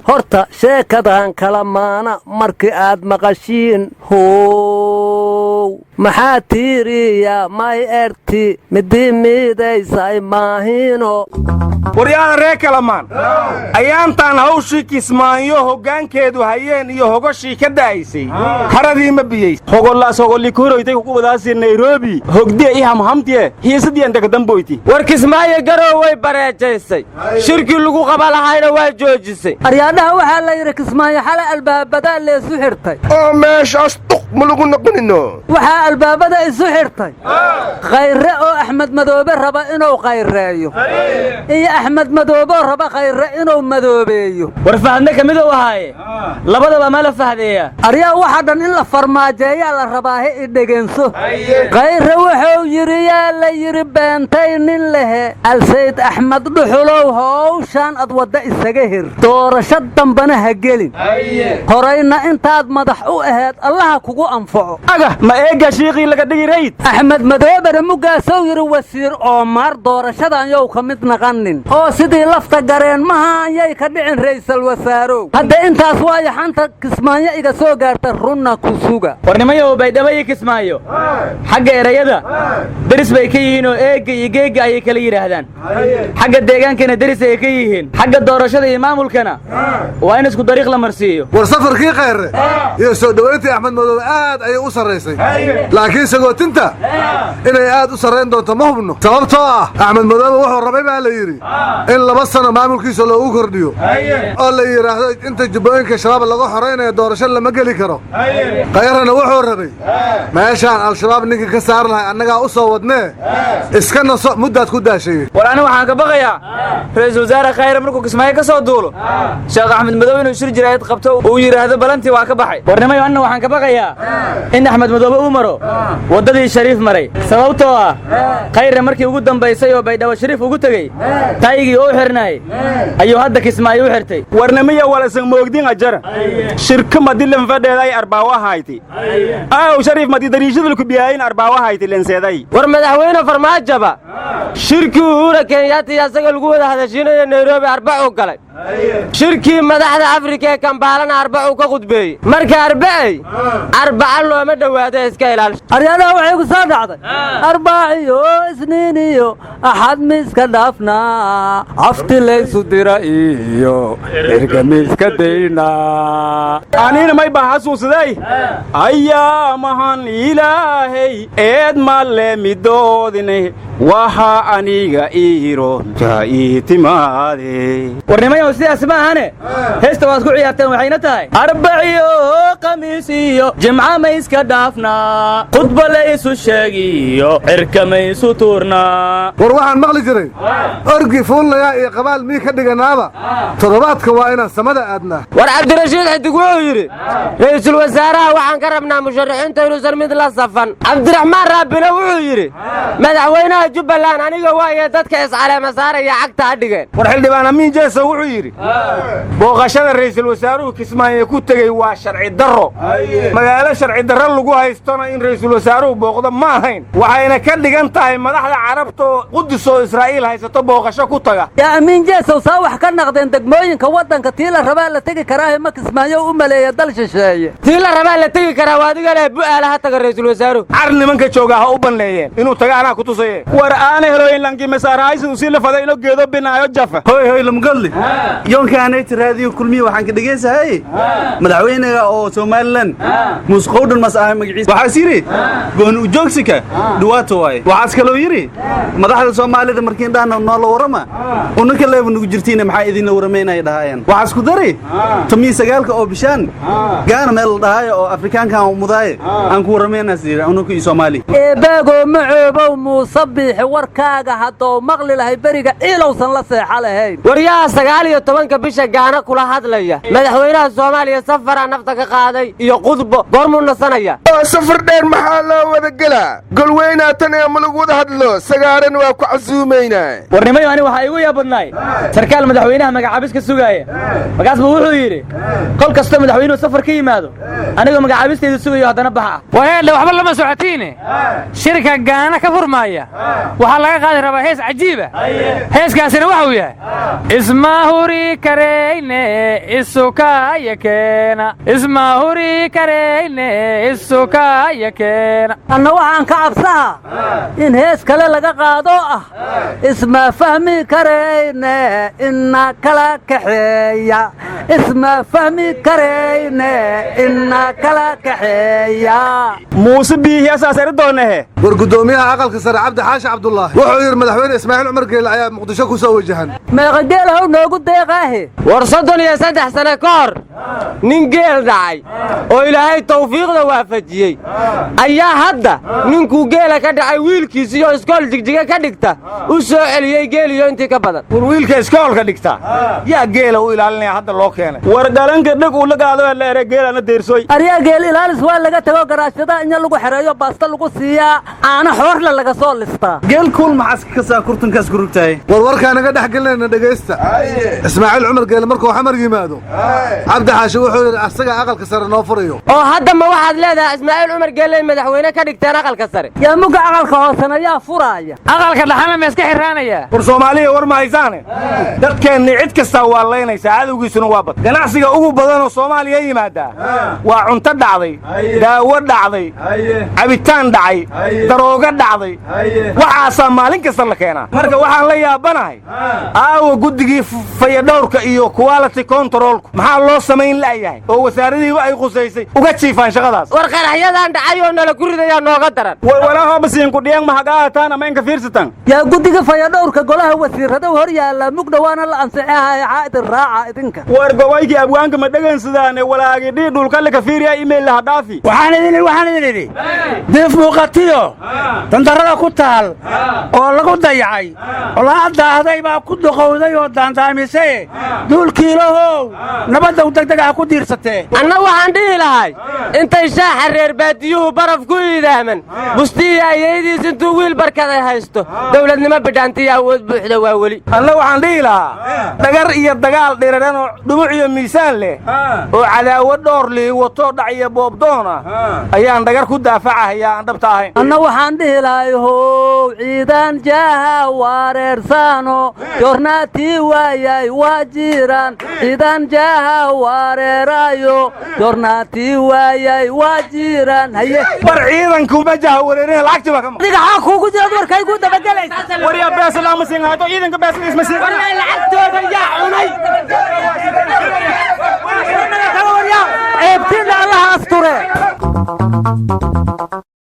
horta sheekadan kala maana markii aad maqashiin how maxaa tiiriya may erti midii miidaysay maahino waryaada ree kalamaan ayaantaan hawshii kismaayo hoggaankeedu hayeen iyo hogoshii ka da'aysay haradii ma biyays hogollaas hogolikuroytay kugu wadaasi nairobi hogdiya i hamhamtiye hiisadii andakadamboyti war kismaayo garow way bareejaysay shirkii lagu qaba lahayna waa joojisay aryaadhaha waxaa la yidhi kismaayo xalay albaabadaa leesu xirtay oo meeshaas duq ma lagu noqonino waxaa albaabada isu xirtay khayre oo axmed madoobe raba inuu khayreeyo iyo axmed madoobe raba khayre inuu madoobeeyo war fahadna ka mid u ahaaye labadaba ma la fahdeeya aryaa waxa dhan in la farmaajeeyaa la rabaahe i dhegeenso khayre wuxuu yidhi yaa la yidhi beentay nin lehe alsayd axmed dhuxulow howshaan ad wadda isaga hir doorasho dambana ha gelin horayna intaad madax u aheed allaha kugu anfaco aga ma eega shiiqii laga dhigi rayd axmed madoobena mugaasow yidhi wasiir oomar doorashadan yow ka mid naqanin oo sidii lafta gareen maha ayay ka dhicin ra'iisul wasaarow hadda intaas waayo xanta kismaayo iga soo gaarta runna ku suga warnimayo baydhabo iyo kismaayo xagga erayada deris bay ka yihiin oo eegga iyo geegga ayay kala yidhaahdaan xagga deegaankana deris ay ka yihiin xagga doorashada iyo maamulkana waa in isku dariiq la marsiiyo war safarkii khayre iyo soo dhowayntii axmed madoobe aad ayay u sarraysay laakiin sagootinta inay aad u sarrayn doonto ma hubno sababtoo ah axmed madoobe wuxuu rabay baa la yidhi in 2 sano maamulkiisa loogu kordhiyo oo la yidhaahdo inta jubbooyinka shabaab laga xoraynaya doorasho lama geli karo khayrena wuxuu rabay meeshaan al-shabaab ninka ka saar lahay annagaa u soo wadnee iska naso muddaad ku daashaye war aniga waxaan ka baqayaa ra'iisul wasaare khayre markuu kismaayo ka soo duulo sheekh axmed madoobe inuu shir jiraayad qabto uu yidhaahdo balantii waa ka baxay warnimayo anna waxaan ka baqayaa in axmed madoobe uu maro waddadii shariif maray sababtoo ah khayre markii ugu dambaysay oo baydhabo shariif ugu tegey taygii oo xirnaay ayuu hadda kismaayo u xirtay warnimiya walasan moogdin ajara shirka madilan fadheeday arbaawa hayti aw shariif madi dariishadul ku biyaayin arbaawa hayti lenseeday war madaxweyne farmaajaba shirkii uhura kenyaati asaga lagu wada hadashiinayo nairobi arbacuu galay shirkii madaxda afrika ee kambaalana arbacuu ka khudbeeyey marka arbaca looma dhowaado iska ilaalisho aryaadaha waxay ku soo dhacday arbaaciyo isniin iyo axad miiska dhaafnaa cafti laysu dira iyo erga miiska daynaa anina may baa xasuusaday ayaa mahan ilaahay eed malle midoodine waxa aniga iironta ii timaade warnimayo sidaas ma ahane heesta waad ku ciyaarteen waxayna tahay arbaciyo khamiis iyo jimca ma iska dhaafnaa khudba la isu sheegiyo cirka ma isu tuurnaa war waxaan maqli jiray orgi fuullayaa iyo qabaal mii ka dhiganaaba toddobaadka waa inaan samada aadnaa war cabdirashiid xidig wuxuu yidhi ra'iisul wasaaraha waxaan ka rabnaa musharaxiinta inuusan mid la safan cabdiraxmaan raabina wuxuu yidhi madaxweynaha jubbaland aniga waaye dadka iscaleema saaraya cagta ha dhigeen war xildhibaan amiin jeeso wuxuu yidhi booqashada ra'iisul wasaaruhu kismaayo ku tegey waa sharci darro magaalo sharci darro lagu haystona in ra'iisul wasaaruhu booqdo ma ahayn waxayna ka dhigan tahay madaxda carabta oo qudus oo israa'iil haysato booqasho ku taga yaa amiin jeesow saa wax ka naqdeen degmooyinka waddanka tii la rabaa la tegi karaahe ma kismaayo u maleeya dal shisheeye tii la rabaa la tegi karaa waa adiga leh bu'aala ha taga ra'iisul wasaaruhu car nimanka jooga ha u banneeyeen inuu taga anaa ku tusaye war aana heloyin lanki masaarahaysidu sii la faday ino geedo binaayo jafa hoy lamgadli yoonkaanay tiraadiyo kulmiye waxaan ka dhegaysahay madaxweynaga oo Soomaaliland musqowdhan masaah magaciisa waxaas yiri goon u joogsika duwaato waay waxaas kaloo yiri madaxda Soomaalida markii dhaana noolo warama unka leeyahay nugu jirtiina maxay idin warameynay dhahaayeen waxaas ku daray tumii sagaalka oo bishaan gaana meel dhahaaya oo Afrikaanka oo mudaay aan ku warameynaa sidii unka Soomaali eebago macoobow muusabix warkaaga hadoo maqli lahay bariga ilowsan la seexa lahayn waryaha 19 bisha gaana kula hadlaya madaxweynaha Soomaaliya safara nafta ka qaaday iyo qudbo goormuu nasanaya safar dheer maxaa loo wada galaa golweyna tan ee ma lagu wada hadlo sagaaran waa ku casuumeynaa warnimayo ani waxa igu yaabadnay sarkaal madaxweynaha magacaabis ka sugaaya magaas buu wuxuu yiri qol kasta madaxweynuhu safar ka yimaado aniga magacaabisteedu sugayo hadana baxa waayla waxba lama socotiine shirka gaana ka furmaaya waxaa laga qaadi rabaa hees cajiiba heeskaasina waxa uu yahay isma huri karayne isukaya keena isma huri karayne isukaya keena anna waxaan ka cabsaha in hees kale laga qaado ah isma fahmi karayne ina kala kaxeeya isma fahmi karayne ina kala kaxeeya muuse biihi asaasari doonahe war guddoomiyaha aqalka sare cabdi xaashi cabdullaahi wuxuu yidhi madaxweyne ismaaciil cumar geele ayaa muqdisho ku soo wajahan meeqa geel how noogu deeqaahe war 33 sano ka hor nin geel dhacay oo ilaahay tawfiiqda waafajiyey ayaa hadda ninkuu geela ka dhacay wiilkiisiyo iskool jigjiga ka dhigta u soo celiyey geeliyo intii ka badan war wiilka iskoolka dhigta yaa geela u ilaalinaya hadda loo keenay war dhalanka dhig uu la qaado la ere geelana deersoy aryaa geel ilaalis waa laga tago garaashada in lagu xereeyo baasta lagu siiyaa aana xoorla laga soo listaa geel kuul maxaska ka saa kurtunkaas ku rugtahay warwarkaa naga dhex gelinayna dhegaysta ismaaciil cumar geele markuu xamar yimaado cabdi xaashi wuxuu yidhi asaga aqalka sare noo furayo oo hadda ma waxaad leedahay ismaaciil cumar geelle madaxweyne ka dhigteen aqalka sare yaa muga aqalka hoosena yaa furaaya aqalka dhaxana ma iska xiraanaya war Soomaaliya war ma haysaane dadkeenni cid kasta waa leynaysaa cadowgiisuna waa bad ganacsiga ugu badan oo Soomaaliya yimaada waa cunto dhacday daawo dhacday cabitaan dhacay darooga dhacday waxaasa maalin kasta la keenaa marka waxaan la yaabanahay aawo guddigii fayadhowrka iyo quality control maxaa loo samayn laayahay oo wasaaradii ay qusaysay uga jiifaan shaqadaas war qaraxyadan dhacay oo nala guridayaa nooga daran walaaha basiin ku dhiyaan ma hagaataan ama in ka fiirsatan yaa guddiga fayadhowrka golaha wasiirada hor yaala mugdha waana la ansixahay xaa'id raaca idinka war gobayki abwaanka ma dhagansadaan walaagi dhii dhulka la ka fiiriya email la dhaafi waxaan idin diif muuqatiyo dandarada ku taal oo lagu dayacay olaa daahday baa ku duqowday oo daandaamisay duulkiilahow nabadda degdega ku diirsatee anna waxaan dhihi lahay intay shaaxa reer baadiyuhu baraf ku iidaaman bustiyi ayaydiis intuu wiil barkaday haysto dawladnimo bidhaantiya awood buuxda waa weli alla waxaan dhihi lahaa dhagar iyo dagaal dhiraran oo dhumuc iyo miisaan leh oo cadaawad dhowr lii wato dhac iyo boobdoona ayaan dhagar ku daafacahayaa aan dhabta ahayn anna waxaan dhihi lahay how ciidan jaaha wareersaano jornaatii waayay waa jiraan ciidan jaaha wareerayo jornaatii waayay waa jiraan haye war ciidanku ma jaha wareerina lacagtii baa ka maqan adiga xaa kuugu jira warkay ku dabagelaysa war yaa bees lama siin haato ciidanka bees isma siin lacagtooda yaa cunay ceebtina allaha asture